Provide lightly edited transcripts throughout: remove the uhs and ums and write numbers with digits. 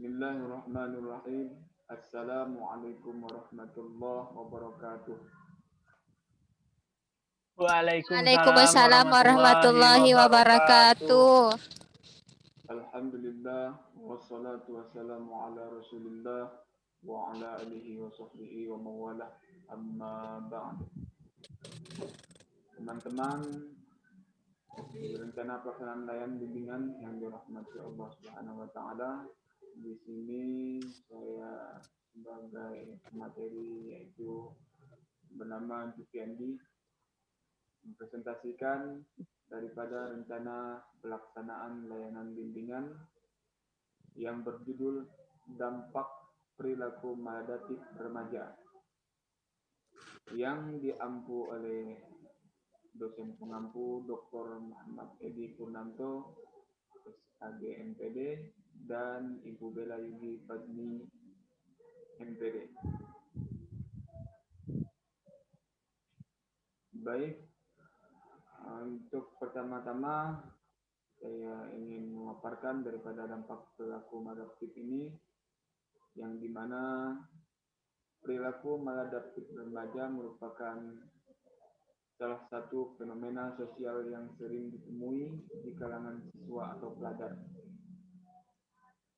Bismillahirrahmanirrahim. Assalamualaikum warahmatullahi wabarakatuh. Waalaikumsalam Waalaikumsalam warahmatullahi warahmatullahi wabarakatuh. wabarakatuh. Alhamdulillah wassalatu wassalamu ala Rasulillah wa ala alihi wa sahbihi wa mawalah. Amma ba'd. Teman-teman, di rencana pelaksanaan layan bimbingan yang dirahmati Allah Subhanahu wa taala, di sini saya sebagai materi yaitu bernama Jukiandi mempresentasikan daripada rencana pelaksanaan layanan bimbingan yang berjudul Dampak Perilaku Maladaptif Remaja yang diampu oleh dosen pengampu Dr. Muhammad Edi Purnanto, SAG MPD, dan Ibu Bella Yugi Fadni, MPD. Baik, untuk pertama-tama saya ingin memaparkan daripada dampak perilaku maladaptif ini, yang dimana perilaku maladaptif remaja merupakan salah satu fenomena sosial yang sering ditemui di kalangan siswa atau pelajar.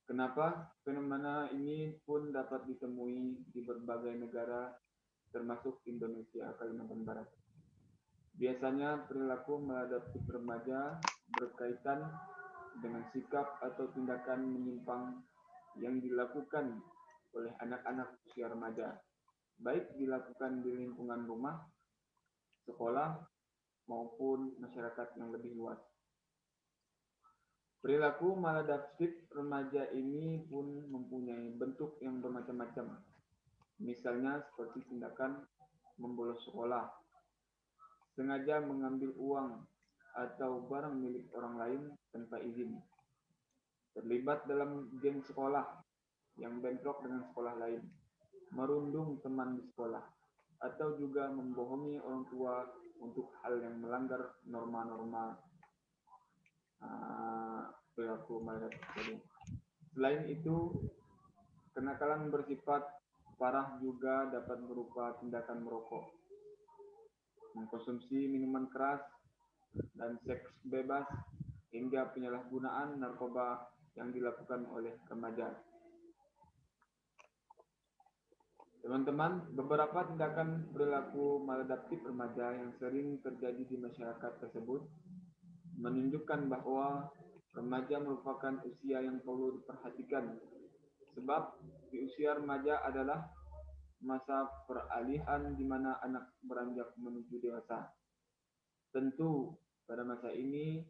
Kenapa fenomena ini pun dapat ditemui di berbagai negara termasuk Indonesia, Kalimantan Barat. Biasanya perilaku maladaptif remaja berkaitan dengan sikap atau tindakan menyimpang yang dilakukan oleh anak-anak usia remaja, baik dilakukan di lingkungan rumah, sekolah, maupun masyarakat yang lebih luas. Perilaku maladaptif remaja ini pun mempunyai bentuk yang bermacam-macam. Misalnya seperti tindakan membolos sekolah, sengaja mengambil uang atau barang milik orang lain tanpa izin, terlibat dalam geng sekolah yang bentrok dengan sekolah lain, merundung teman di sekolah, atau juga membohongi orang tua untuk hal yang melanggar norma-norma perilaku maladaptif. Selain itu, kenakalan bersifat parah juga dapat berupa tindakan merokok, mengkonsumsi minuman keras, dan seks bebas, hingga penyalahgunaan narkoba yang dilakukan oleh remaja. Teman-teman, beberapa tindakan perilaku maladaptif remaja yang sering terjadi di masyarakat tersebut menunjukkan bahwa remaja merupakan usia yang perlu diperhatikan, sebab di usia remaja adalah masa peralihan di mana anak beranjak menuju dewasa. Tentu, pada masa ini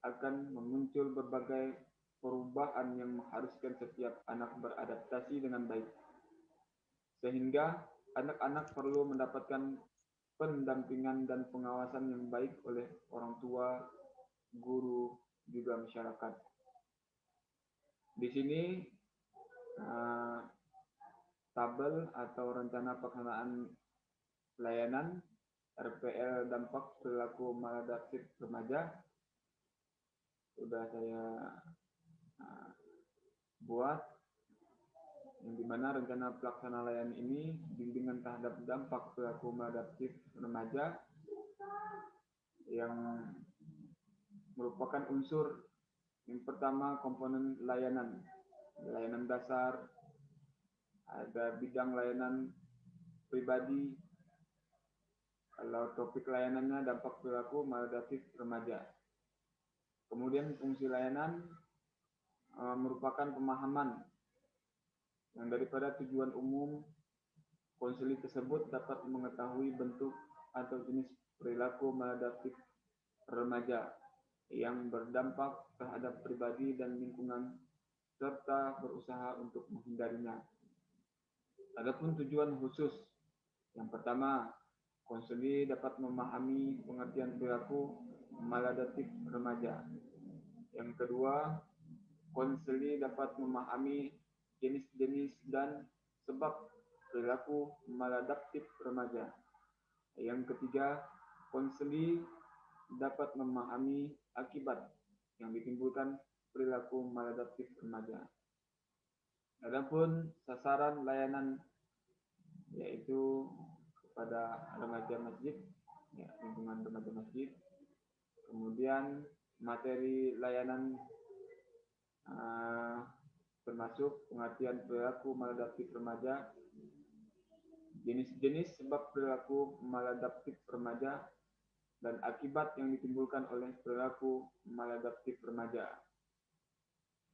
akan memuncul berbagai perubahan yang mengharuskan setiap anak beradaptasi dengan baik. Sehingga anak-anak perlu mendapatkan pendampingan dan pengawasan yang baik oleh orang tua, guru, juga masyarakat. Di sini tabel atau rencana pelaksanaan layanan RPL dampak perilaku maladaptif remaja sudah saya buat, yang dimana rencana pelaksanaan layanan ini bimbingan terhadap dampak perilaku maladaptif remaja yang merupakan unsur yang pertama komponen layanan dasar, ada bidang layanan pribadi. Kalau topik layanannya dampak perilaku maladaptif remaja. Kemudian fungsi layanan merupakan pemahaman yang daripada tujuan umum konseli tersebut dapat mengetahui bentuk atau jenis perilaku maladaptif remaja yang berdampak terhadap pribadi dan lingkungan serta berusaha untuk menghindarinya. Adapun tujuan khusus, yang pertama, konseli dapat memahami pengertian perilaku maladaptif remaja. Yang kedua, konseli dapat memahami jenis-jenis dan sebab perilaku maladaptif remaja. Yang ketiga, konseli dapat memahami akibat yang ditimbulkan perilaku maladaptif remaja. Adapun sasaran layanan yaitu kepada remaja masjid, ya, lingkungan remaja masjid. Kemudian materi layanan termasuk pengertian perilaku maladaptif remaja, jenis-jenis sebab perilaku maladaptif remaja, dan akibat yang ditimbulkan oleh perilaku maladaptif remaja.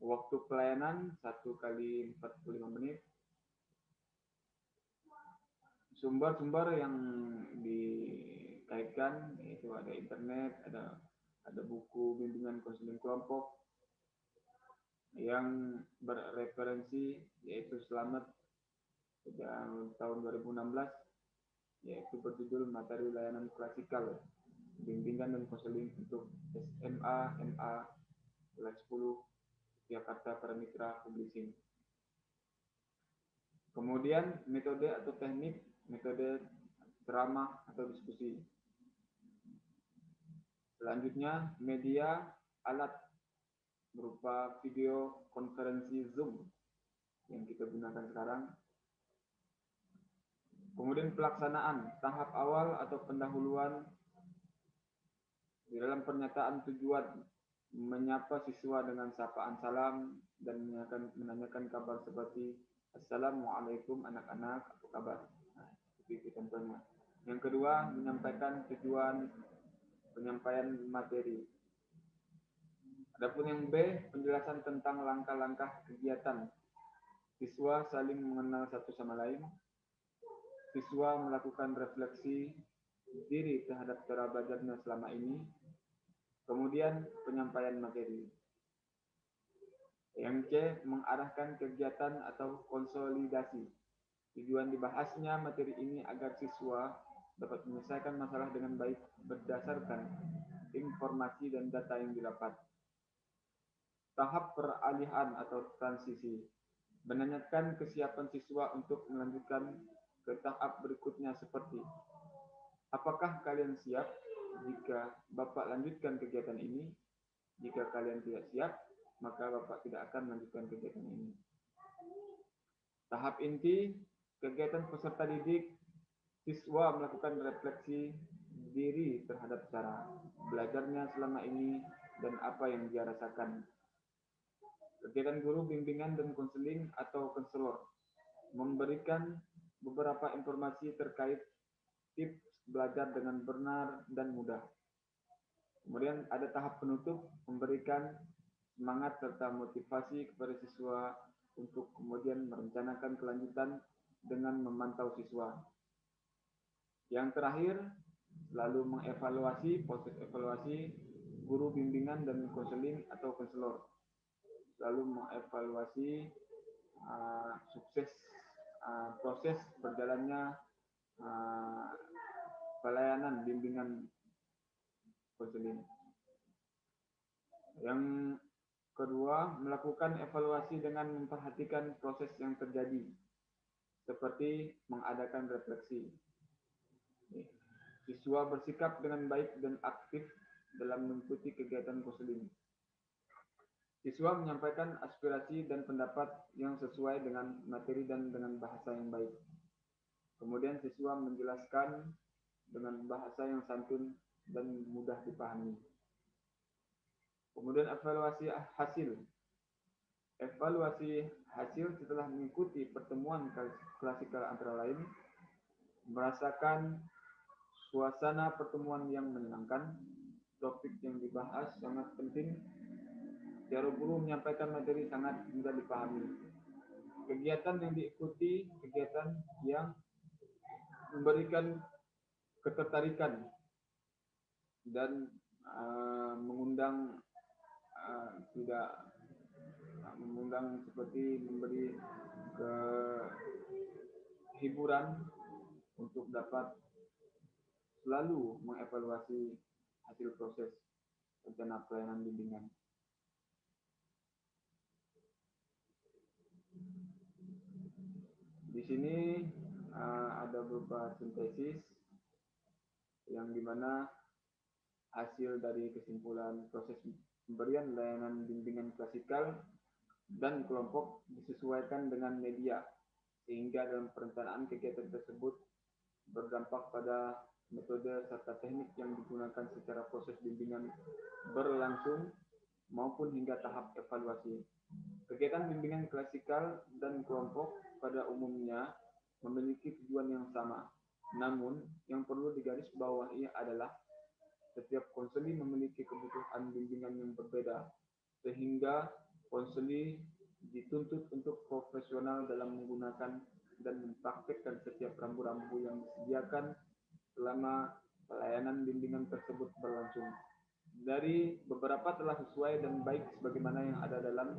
Waktu pelayanan 1 kali 45 menit. Sumber-sumber yang dikaitkan yaitu ada internet, ada buku bimbingan konseling kelompok yang berreferensi yaitu Selamat sejak tahun 2016, yaitu berjudul materi layanan klasikal bimbingan dan konseling untuk SMA, MA kelas 10 Jakarta Paramitra Publishing. Kemudian metode atau teknik, metode ceramah atau diskusi. Selanjutnya media alat berupa video konferensi Zoom yang kita gunakan sekarang. Kemudian pelaksanaan tahap awal atau pendahuluan di dalam pernyataan tujuan menyapa siswa dengan sapaan salam dan menanyakan kabar seperti Assalamualaikum anak-anak, apa kabar? Nah, itu contohnya. Yang kedua, menyampaikan tujuan penyampaian materi. Adapun yang B, penjelasan tentang langkah-langkah kegiatan. Siswa saling mengenal satu sama lain. Siswa melakukan refleksi diri terhadap cara belajarnya selama ini. Kemudian penyampaian materi. Yang C, mengarahkan kegiatan atau konsolidasi. Tujuan dibahasnya materi ini agar siswa dapat menyelesaikan masalah dengan baik berdasarkan informasi dan data yang didapat. Tahap peralihan atau transisi. Menanyakan kesiapan siswa untuk melanjutkan ke tahap berikutnya seperti, apakah kalian siap jika Bapak lanjutkan kegiatan ini? Jika kalian tidak siap, maka Bapak tidak akan melanjutkan kegiatan ini. Tahap inti, kegiatan peserta didik, siswa melakukan refleksi diri terhadap cara belajarnya selama ini dan apa yang dia rasakan. Kegiatan guru bimbingan dan konseling atau konselor, memberikan beberapa informasi terkait tips belajar dengan benar dan mudah. Kemudian ada tahap penutup, memberikan semangat serta motivasi kepada siswa untuk kemudian merencanakan kelanjutan dengan memantau siswa. Yang terakhir, lalu mengevaluasi, proses evaluasi guru bimbingan dan konseling atau konselor. Lalu mengevaluasi sukses proses berjalannya pelayanan bimbingan konseling. Yang kedua, melakukan evaluasi dengan memperhatikan proses yang terjadi, seperti mengadakan refleksi. Siswa bersikap dengan baik dan aktif dalam mengikuti kegiatan konseling. Siswa menyampaikan aspirasi dan pendapat yang sesuai dengan materi dan dengan bahasa yang baik. Kemudian siswa menjelaskan dengan bahasa yang santun dan mudah dipahami. Kemudian evaluasi hasil. Evaluasi hasil setelah mengikuti pertemuan klasikal antara lain, merasakan suasana pertemuan yang menyenangkan, topik yang dibahas sangat penting, cara guru menyampaikan materi sangat mudah dipahami. Kegiatan yang diikuti, kegiatan yang memberikan ketertarikan dan mengundang seperti memberi hiburan untuk dapat selalu mengevaluasi hasil proses rencana pelayanan bimbingan. Di sini ada beberapa sintesis yang dimana hasil dari kesimpulan proses pemberian layanan bimbingan klasikal dan kelompok disesuaikan dengan media, sehingga dalam perencanaan kegiatan tersebut berdampak pada metode serta teknik yang digunakan secara proses bimbingan berlangsung maupun hingga tahap evaluasi. Kegiatan bimbingan klasikal dan kelompok pada umumnya memiliki tujuan yang sama. Namun, yang perlu digarisbawahi adalah setiap konseli memiliki kebutuhan bimbingan yang berbeda, sehingga konseli dituntut untuk profesional dalam menggunakan dan mempraktikkan setiap rambu-rambu yang disediakan selama pelayanan bimbingan tersebut berlangsung. Dari beberapa telah sesuai dan baik sebagaimana yang ada dalam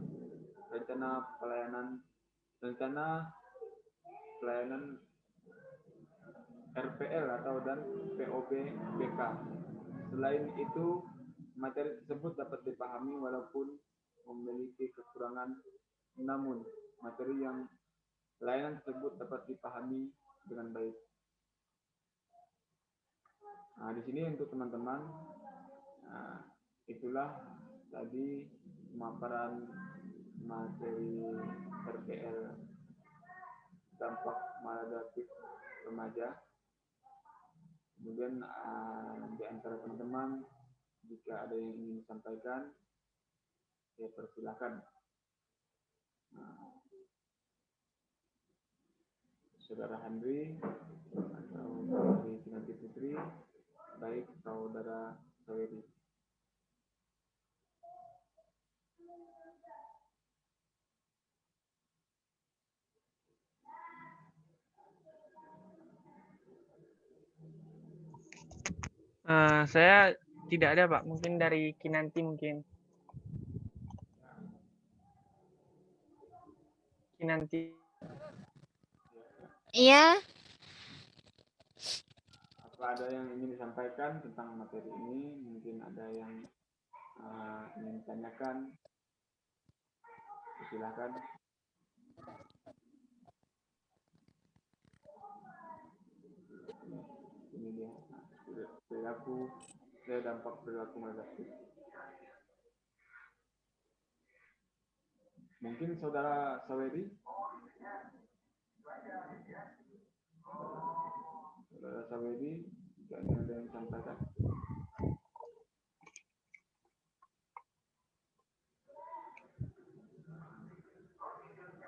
rencana pelayanan RPL atau dan POB BK. Selain itu, materi tersebut dapat dipahami walaupun memiliki kekurangan, namun materi yang pelayanan tersebut dapat dipahami dengan baik. Nah, di sini untuk teman-teman, itulah tadi pemaparan materi RPL dampak maladaptif remaja. Kemudian di antara teman-teman jika ada yang ingin disampaikan, ya persilakan. Saudara Handri atau dari Kinanti Putri, baik saudara Saweri. Saya tidak ada, Pak. Mungkin dari Kinanti mungkin. Kinanti. Iya. Apa ada yang ingin disampaikan tentang materi ini? Mungkin ada yang ingin ditanyakan. Silakan. Ini dia. Dampak perilaku maladaptif. Mungkin saudara Saweri? Saudara Saweri, jika ada yang disampaikan.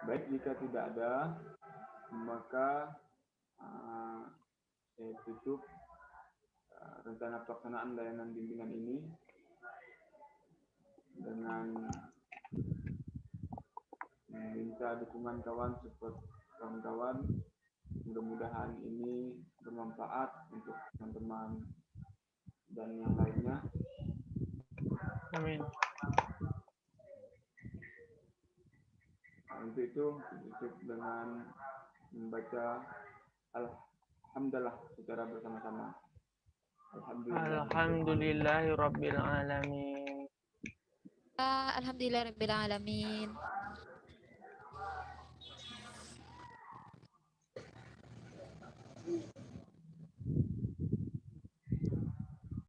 Baik, jika tidak ada, maka saya tutup rencana pelaksanaan layanan bimbingan ini dengan meminta dukungan kawan support kawan-kawan. Mudah-mudahan ini bermanfaat untuk teman-teman dan yang lainnya. Amin. Untuk itu tutup dengan membaca Alhamdulillah secara bersama-sama. Alhamdulillahirabbil alamin. Alhamdulillahirabbil alamin.